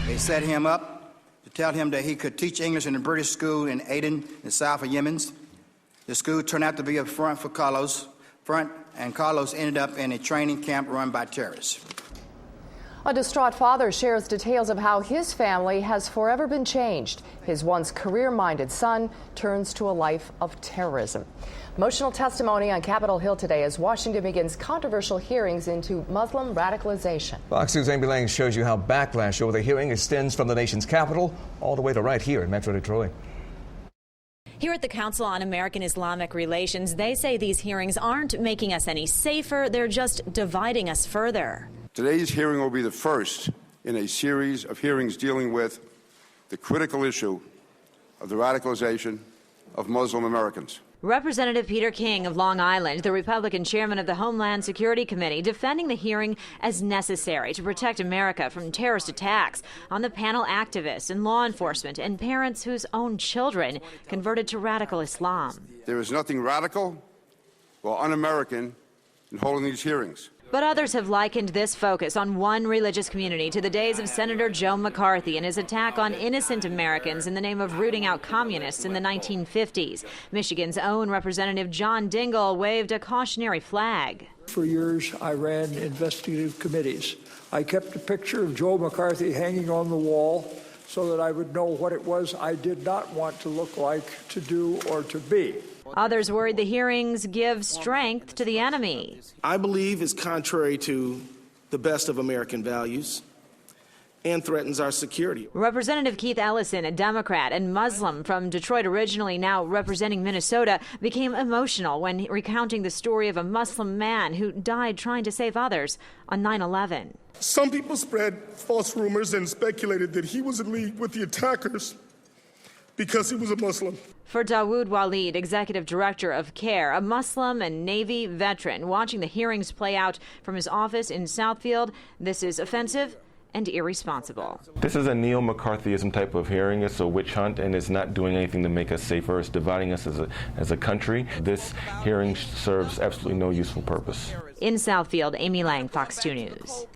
They set him up to tell him that he could teach English in a British school in Aden, the south of Yemen. The school turned out to be a front for Carlos, and Carlos ended up in a training camp run by terrorists. A distraught father shares details of how his family has forever been changed. His once career-minded son turns to a life of terrorism. Emotional testimony on Capitol Hill today as Washington begins controversial hearings into Muslim radicalization. Fox News' Amy Lang shows you how backlash over the hearing extends from the nation's capital all the way to right here in Metro Detroit. Here at the Council on American-Islamic Relations, they say these hearings aren't making us any safer, they're just dividing us further. Today's hearing will be the first in a series of hearings dealing with the critical issue of the radicalization of Muslim Americans. Representative Peter King of Long Island, the Republican chairman of the Homeland Security Committee, defending the hearing as necessary to protect America from terrorist attacks. On the panel, activists and law enforcement and parents whose own children converted to radical Islam. There is nothing radical or un-American in holding these hearings. But others have likened this focus on one religious community to the days of Senator Joe McCarthy and his attack on innocent Americans in the name of rooting out communists in the 1950s. Michigan's own Representative John Dingell waved a cautionary flag. For years, I ran investigative committees. I kept a picture of Joe McCarthy hanging on the wall so that I would know what it was I did not want to look like, to do, or to be. Others worried the hearings give strength to the enemy. I believe is contrary to the best of American values and threatens our security. Representative Keith Ellison, a Democrat and Muslim from Detroit originally, now representing Minnesota, became emotional when recounting the story of a Muslim man who died trying to save others on 9/11. Some people spread false rumors and speculated that he was in league with the attackers because he was a Muslim. For Dawud Walid, executive director of CAIR, a Muslim and Navy veteran, watching the hearings play out from his office in Southfield, this is offensive and irresponsible. This is a neo-McCarthyism type of hearing. It's a witch hunt, and it's not doing anything to make us safer. It's dividing us as a country. This hearing serves absolutely no useful purpose. In Southfield, Amy Lang, Fox 2 News.